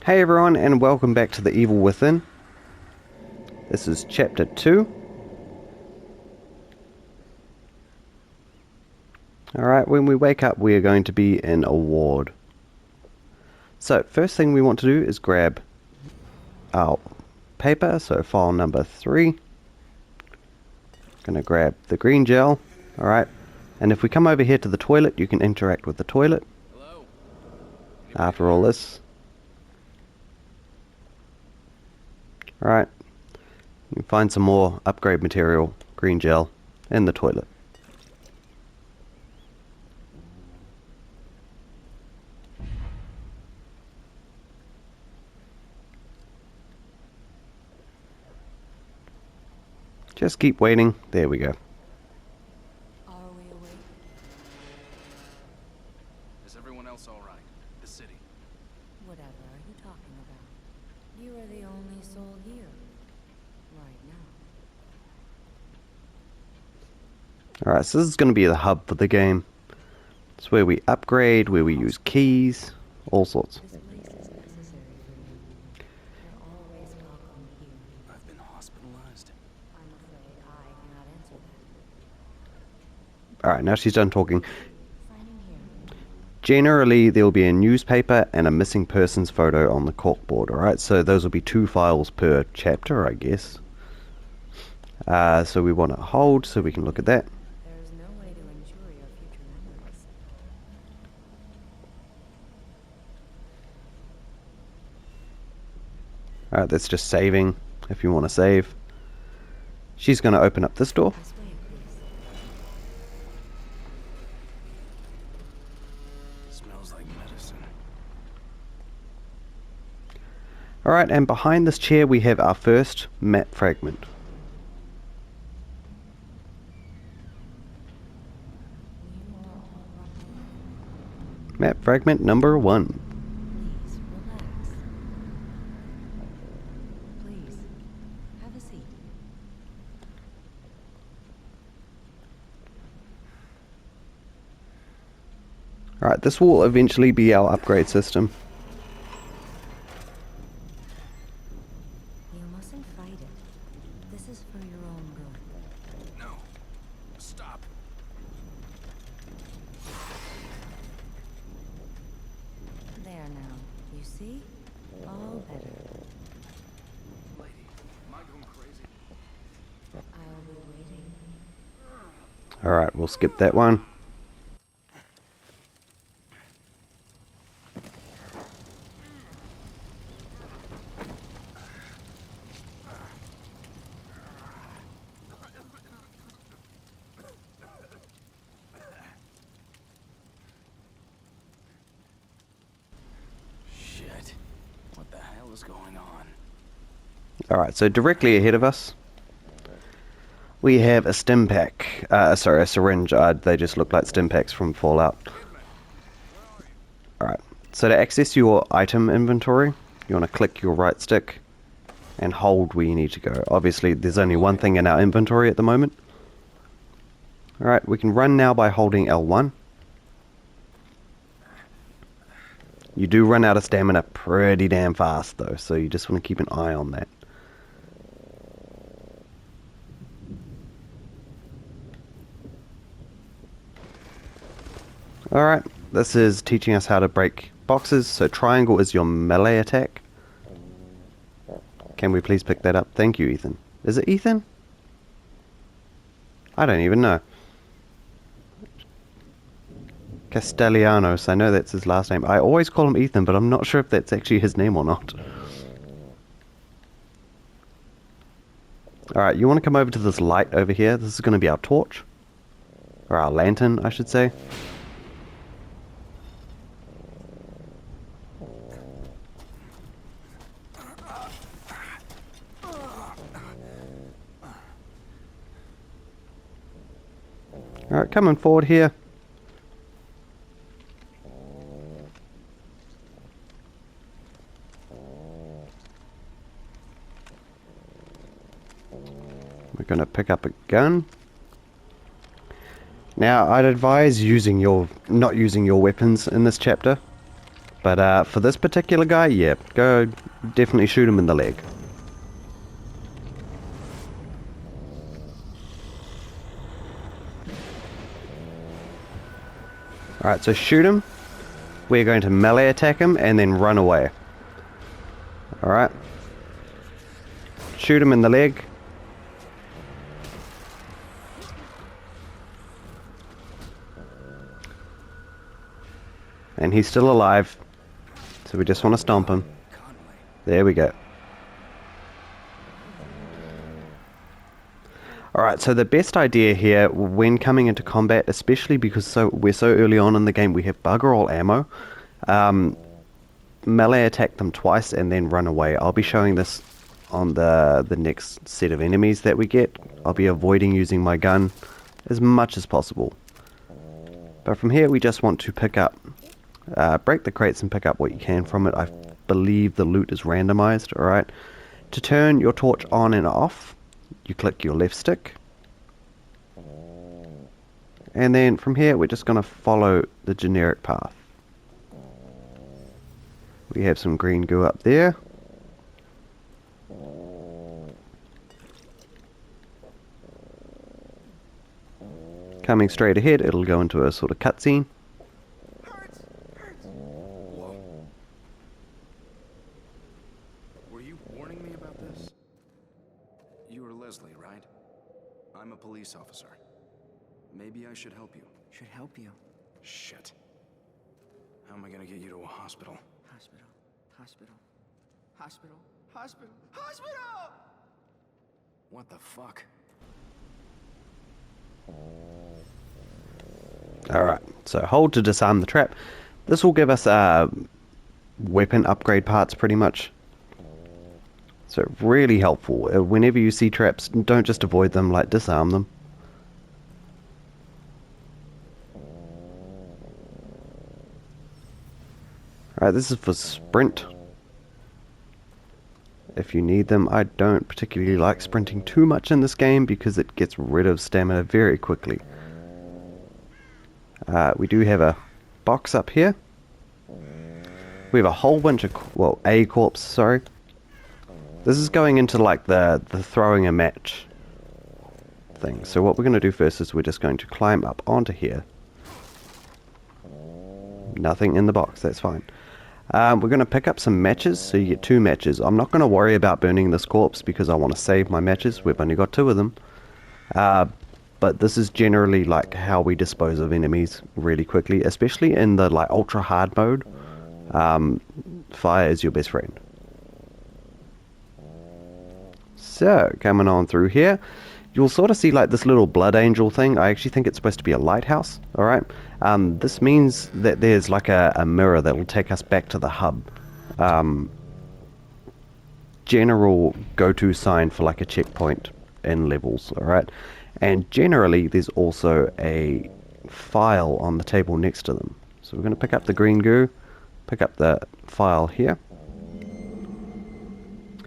Hey everyone, and welcome back to The Evil Within. This is Chapter 2. Alright, when we wake up we are going to be in a ward. So, first thing we want to do is grab our paper, so file number 3. Gonna grab the green gel, alright. And if we come over here to the toilet, you can interact with the toilet. Hello. After all this. Alright. You can find some more upgrade material, green gel, in the toilet. Just keep waiting. There we go. Are we awake? Is everyone else all right? The city. Whatever are you talking about? You are the only soul here. Right now. Alright, so this is going to be the hub for the game. It's where we upgrade, where we use keys, all sorts. This place is necessary for you. You're always welcome here. I've been hospitalized. I'm afraid I cannot answer that. Alright, now she's done talking. Signing here. Generally, there will be a newspaper and a missing persons photo on the corkboard, alright? So those will be 2 files per chapter, I guess. So we want to hold so we can look at that. There is no way to ensure your future memories. Alright, that's just saving, if you want to save. She's going to open up this door. This way, please. Smells like medicine. Alright, and behind this chair we have our first map fragment. You are all right. Map fragment number 1. Please relax. Please have a seat. Alright, this will eventually be our upgrade system. You mustn't fight it. This is for your own good. No. Stop. There now. You see? All better. Lady, am I going crazy? I'll be waiting. Alright, we'll skip that one. Shit. What the hell is going on? Alright, so directly ahead of us, we have a stim pack. Sorry, a syringe. They just look like stim packs from Fallout. Alright, so to access your item inventory, you want to click your right stick and hold where you need to go. Obviously, there's only one thing in our inventory at the moment. Alright, we can run now by holding L1. You do run out of stamina pretty damn fast though, so you just want to keep an eye on that. Alright, this is teaching us how to break boxes, so triangle is your melee attack. Can we please pick that up? Thank you, Ethan. Is it Ethan? I don't even know. Castellanos, I know that's his last name. I always call him Ethan, but I'm not sure if that's actually his name or not. Alright, you want to come over to this light over here. This is going to be our torch. Or our lantern, I should say. Alright, coming forward here. We're going to pick up a gun. Now, I'd advise not using your weapons in this chapter. But for this particular guy, yeah, go definitely shoot him in the leg. Alright, so shoot him. We're going to melee attack him and then run away. Alright. Shoot him in the leg. And he's still alive. So we just want to stomp him. There we go. Alright, so the best idea here when coming into combat, especially because we're so early on in the game, we have bugger all ammo. Melee attack them twice and then run away. I'll be showing this on the next set of enemies that we get. I'll be avoiding using my gun as much as possible. But from here we just want to pick up, break the crates and pick up what you can from it. I believe the loot is randomized, alright. To turn your torch on and off, you click your left stick. And then from here we're just going to follow the generic path. We have some green goo up there. Coming straight ahead, it'll go into a sort of cutscene. Whoa. Were you warning me about this? You are Leslie, right? I'm a police officer. Maybe I should help you. Should help you. Shit. How am I gonna get you to a hospital? Hospital. Hospital. Hospital. Hospital. Hospital! What the fuck? Alright, so hold to disarm the trap. This will give us weapon upgrade parts pretty much. So really helpful. Whenever you see traps, don't just avoid them, like disarm them. Alright, this is for sprint. If you need them. I don't particularly like sprinting too much in this game because it gets rid of stamina very quickly. We do have a box up here. We have a whole bunch of, well, a corpse, sorry. This is going into like the throwing a match thing. So what we're going to do first is we're just going to climb up onto here. Nothing in the box, that's fine. We're going to pick up some matches, so you get 2 matches. I'm not going to worry about burning this corpse because I want to save my matches. We've only got 2 of them. But this is generally like how we dispose of enemies really quickly, especially in the like ultra hard mode. Fire is your best friend. So, coming on through here, you'll sort of see like this little blood angel thing. I actually think it's supposed to be a lighthouse, alright? This means that there's like a mirror that will take us back to the hub. General go-to sign for like a checkpoint in levels, alright? And generally there's also a file on the table next to them. So we're going to pick up the green goo, pick up the file here.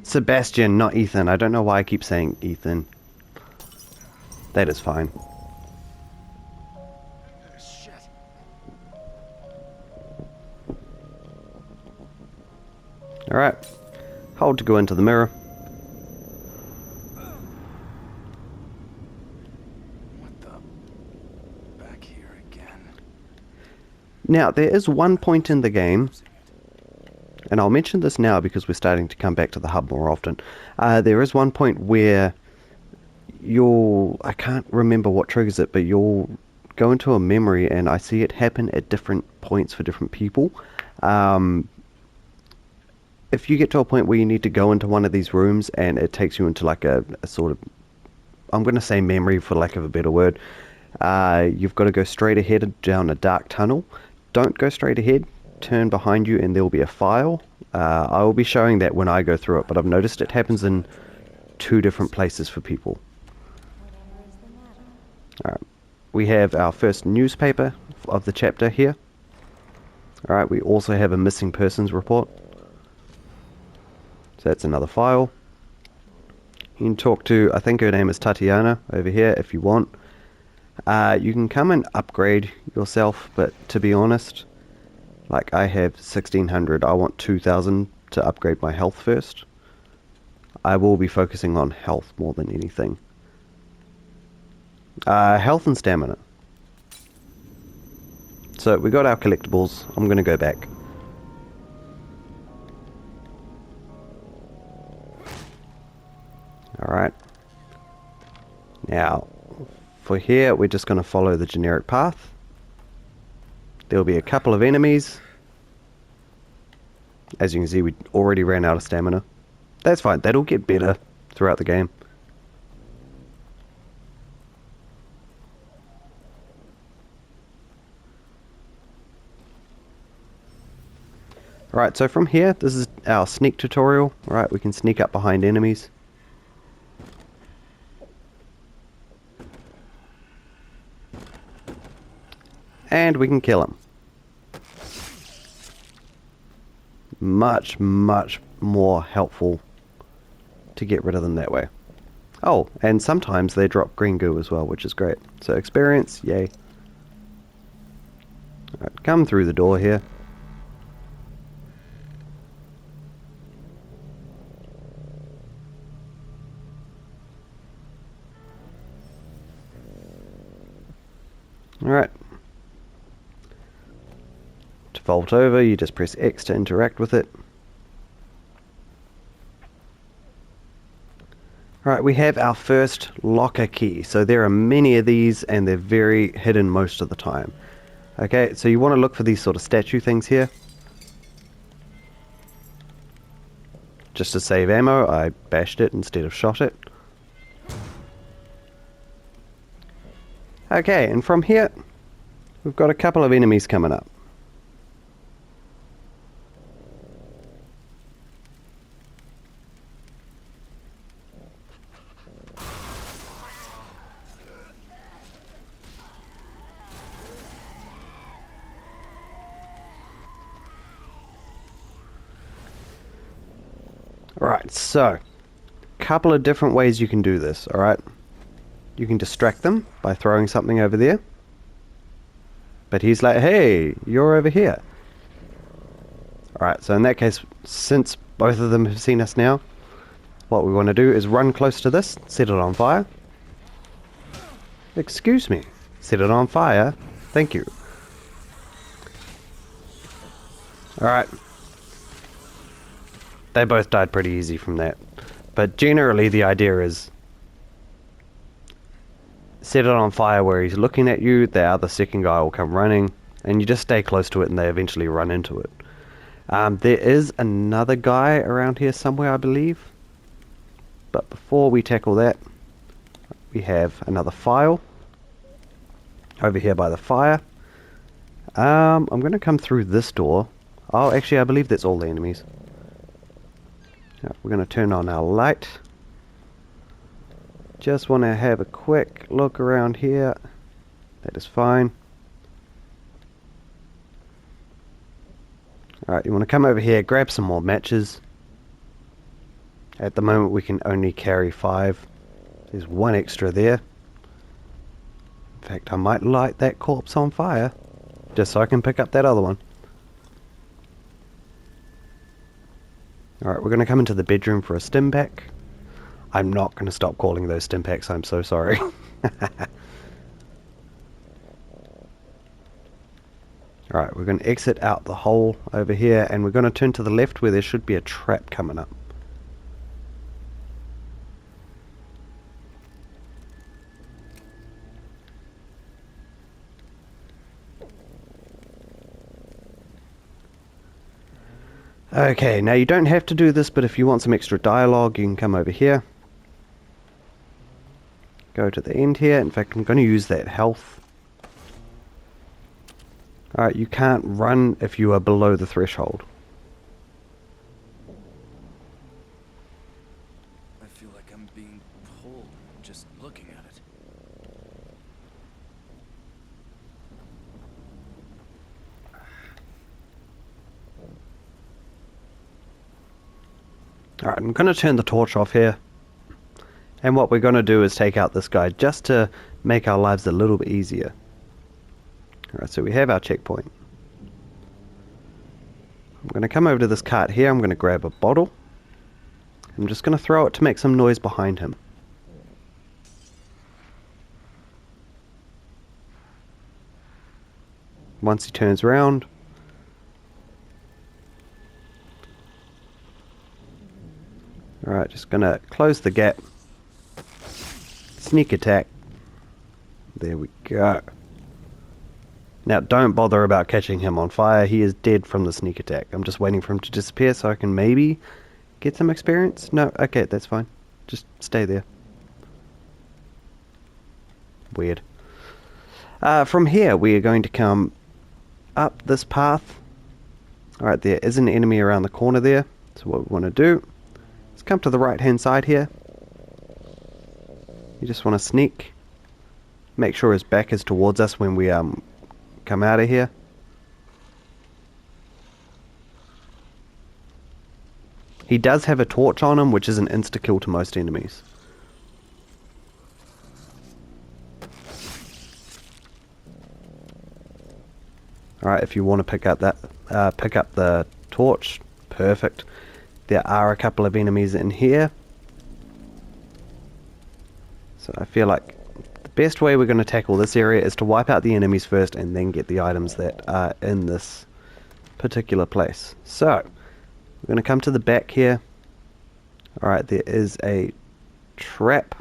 Sebastian, not Ethan. I don't know why I keep saying Ethan. That is fine. Shit. Alright. Hold to go into the mirror. What the? Back here again. Now, there is one point in the game, and I'll mention this now because we're starting to come back to the hub more often. There is one point where I can't remember what triggers it, but you'll go into a memory, and I see it happen at different points for different people. If you get to a point where you need to go into one of these rooms and it takes you into like a sort of, I'm going to say memory for lack of a better word, you've got to go straight ahead down a dark tunnel. Don't go straight ahead, turn behind you and there will be a file. I will be showing that when I go through it, but I've noticed it happens in 2 different places for people. Whatever is the matter? Alright, we have our first newspaper of the chapter here. Alright, we also have a missing persons report. So that's another file. You can talk to, I think her name is Tatiana over here if you want. You can come and upgrade yourself, but to be honest, Like, I have 1600, I want 2000 to upgrade my health first. I will be focusing on health more than anything. Health and stamina. So, we got our collectibles. I'm going to go back. Alright. Now, for here, we're just going to follow the generic path. There'll be a couple of enemies. As you can see, we already ran out of stamina. That's fine, that'll get better throughout the game. Alright, so from here, this is our sneak tutorial. Alright, we can sneak up behind enemies. And we can kill them. Much, much more helpful to get rid of them that way. Oh, and sometimes they drop green goo as well, which is great. So experience, yay. Alright, come through the door here. Alright. To vault over, you just press X to interact with it. Alright, we have our first locker key. So there are many of these and they're very hidden most of the time. Okay, so you want to look for these sort of statue things here. Just to save ammo, I bashed it instead of shot it. Okay, and from here, we've got a couple of enemies coming up. Alright, so, couple of different ways you can do this, alright? You can distract them by throwing something over there. But he's like, hey, you're over here. Alright, so in that case, since both of them have seen us now, what we want to do is run close to this, set it on fire. Excuse me, set it on fire. Thank you. Alright. They both died pretty easy from that. But generally the idea is set it on fire where he's looking at you, the other second guy will come running, and you just stay close to it and they eventually run into it. There is another guy around here somewhere, I believe. But before we tackle that, we have another file over here by the fire. I'm going to come through this door. Oh, actually, I believe that's all the enemies. We're going to turn on our light. Just want to have a quick look around here. That is fine. Alright, you want to come over here, grab some more matches. At the moment we can only carry 5. There's 1 extra there. In fact, I might light that corpse on fire, just so I can pick up that other one. Alright, we're going to come into the bedroom for a stim pack. I'm not going to stop calling those stim packs, I'm so sorry. Alright, we're going to exit out the hole over here, and we're going to turn to the left where there should be a trap coming up. Okay, now you don't have to do this, but if you want some extra dialogue, you can come over here. Go to the end here. In fact, I'm going to use that health. Alright, you can't run if you are below the threshold. I feel like I'm being pulled just looking at it. Alright, I'm going to turn the torch off here. And what we're going to do is take out this guy just to make our lives a little bit easier. Alright, so we have our checkpoint. I'm going to come over to this cart here. I'm going to grab a bottle. I'm just going to throw it to make some noise behind him. Once he turns around, alright, just going to close the gap. Sneak attack. There we go. Now, don't bother about catching him on fire. He is dead from the sneak attack. I'm just waiting for him to disappear so I can maybe get some experience. No, okay, that's fine. Just stay there. Weird. From here, we are going to come up this path. Alright, there is an enemy around the corner there. So what we want to do is come to the right-hand side here. You just want to sneak. Make sure his back is towards us when we come out of here. He does have a torch on him, which is an insta-kill to most enemies. Alright, if you want to pick up the torch, perfect. There are a couple of enemies in here. So I feel like the best way we're going to tackle this area is to wipe out the enemies first and then get the items that are in this particular place. So, we're going to come to the back here. Alright, there is a trap.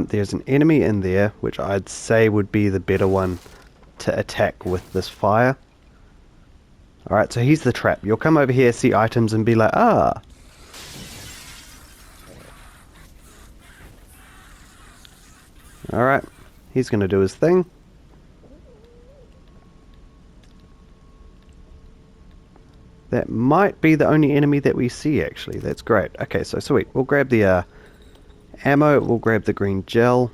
There's an enemy in there, which I'd say would be the better one to attack with this fire. Alright, so he's the trap. You'll come over here, see items, and be like, ah! Alright, he's going to do his thing. That might be the only enemy that we see, actually. That's great. Okay, so sweet. We'll grab the ammo, we'll grab the green gel.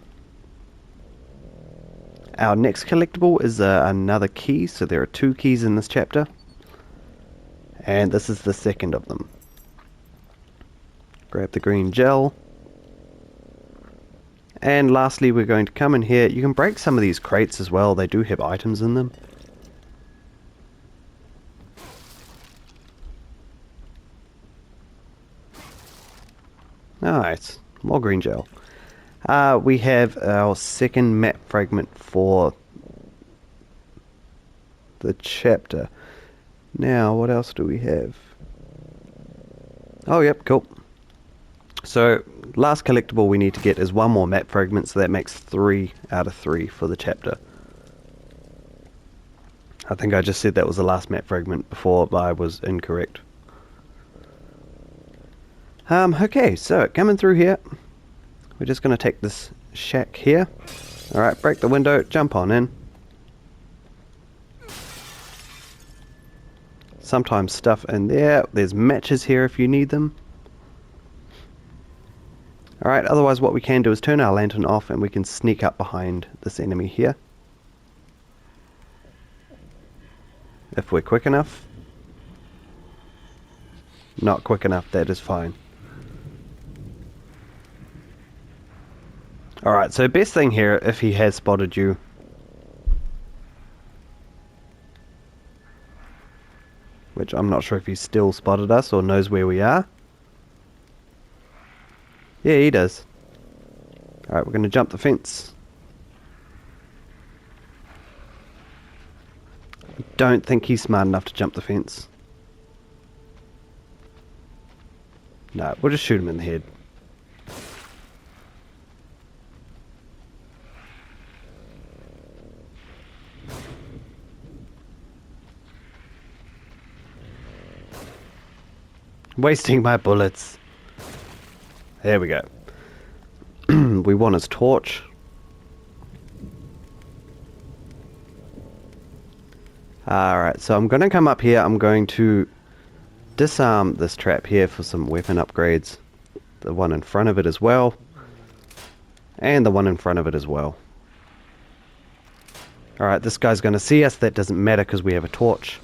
Our next collectible is another key, so there are 2 keys in this chapter. And this is the second of them. Grab the green gel. And lastly, we're going to come in here. You can break some of these crates as well. They do have items in them. Nice. More green gel. We have our second map fragment for the chapter. Now, what else do we have? Oh, yep, cool. So, last collectible we need to get is 1 more map fragment, so that makes 3 out of 3 for the chapter. I think I just said that was the last map fragment before I was incorrect. Okay, so coming through here, we're just going to take this shack here. Alright, break the window, jump on in. Sometimes stuff in there. There's matches here if you need them. Alright, otherwise what we can do is turn our lantern off and we can sneak up behind this enemy here. If we're quick enough. Not quick enough, that is fine. Alright, so best thing here, if he has spotted you, which I'm not sure if he's still spotted us or knows where we are. Yeah, he does. Alright, we're going to jump the fence. I don't think he's smart enough to jump the fence. No, we'll just shoot him in the head. Wasting my bullets. There we go. We want his torch. Alright, so I'm going to come up here. I'm going to disarm this trap here for some weapon upgrades. The one in front of it as well. And the one in front of it as well. Alright, this guy's going to see us. That doesn't matter because we have a torch.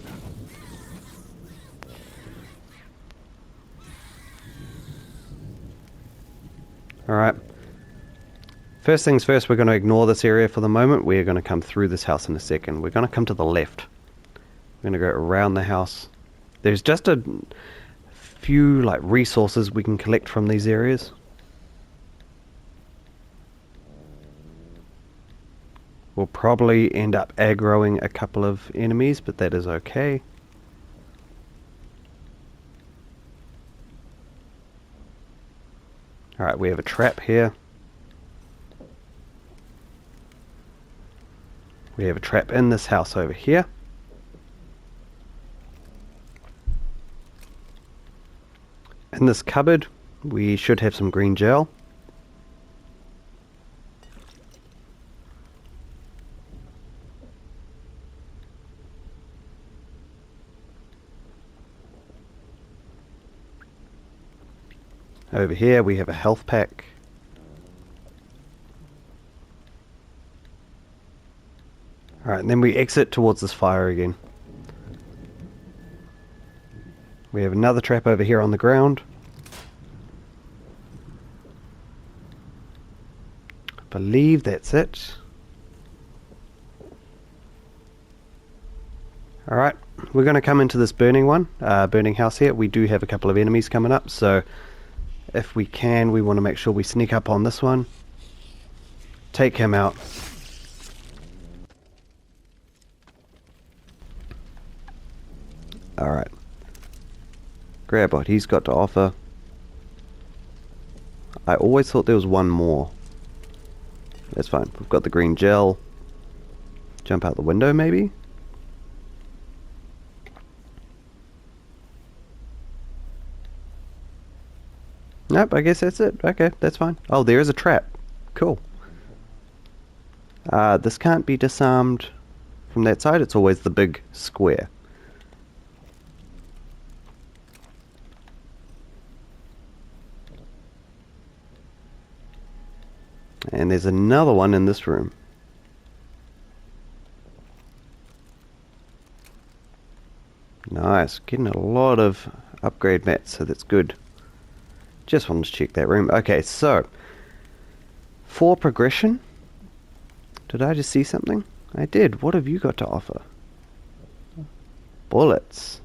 Alright. First things first, we're going to ignore this area for the moment. We're going to come through this house in a second. We're going to come to the left. We're going to go around the house. There's just a few like resources we can collect from these areas. We'll probably end up aggroing a couple of enemies, but that is okay. Alright, we have a trap here. We have a trap in this house over here. In this cupboard, we should have some green gel. Over here we have a health pack. Alright, and then we exit towards this fire again. We have another trap over here on the ground. I believe that's it. Alright, we're going to come into this burning house here. We do have a couple of enemies coming up, so if we can, we want to make sure we sneak up on this one. Take him out. Alright. Grab what he's got to offer. I always thought there was one more. That's fine. We've got the green gel. Jump out the window, maybe? Nope, I guess that's it. Okay, that's fine. Oh, there is a trap. Cool. This can't be disarmed from that side. It's always the big square. And there's another one in this room. Nice. Getting a lot of upgrade mats, so that's good. Just wanted to check that room. Okay, so for progression, did I just see something? I did. What have you got to offer? Bullets.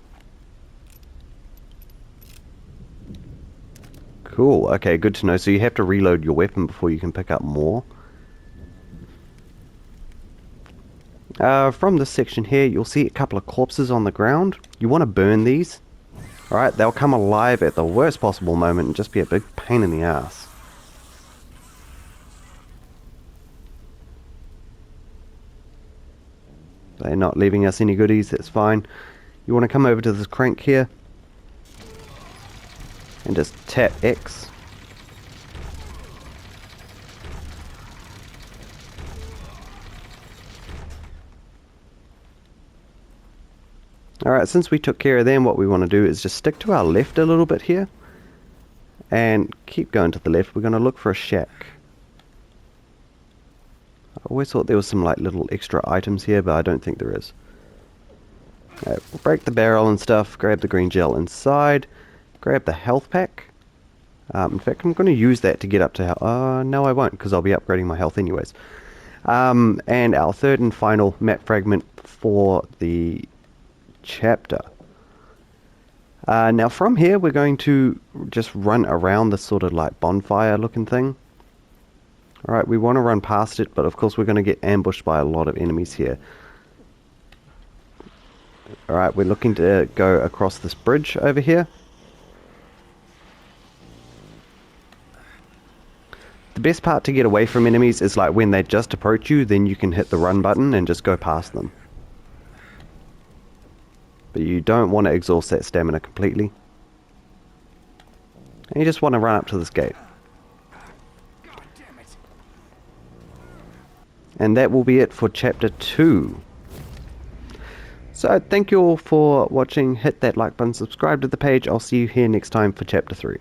Cool. Okay, good to know. So you have to reload your weapon before you can pick up more. From this section here, you'll see a couple of corpses on the ground. You want to burn these. Alright, they'll come alive at the worst possible moment and just be a big pain in the ass. They're not leaving us any goodies, that's fine. You want to come over to this crank here and just tap X. Alright, since we took care of them, what we want to do is just stick to our left a little bit here. And keep going to the left. We're going to look for a shack. I always thought there was some like little extra items here, but I don't think there is. We'll break the barrel and stuff, grab the green gel inside, grab the health pack. In fact, I'm going to use that to get up to health. No, I won't, because I'll be upgrading my health anyways. And our third and final map fragment for the chapter. Now from here we're going to just run around this sort of like bonfire looking thing. Alright, we want to run past it, but of course we're going to get ambushed by a lot of enemies here. Alright, we're looking to go across this bridge over here. The best part to get away from enemies is like when they just approach you, then you can hit the run button and just go past them. But you don't want to exhaust that stamina completely. And you just want to run up to this gate. And that will be it for chapter 2. So thank you all for watching. Hit that like button, subscribe to the page. I'll see you here next time for chapter 3.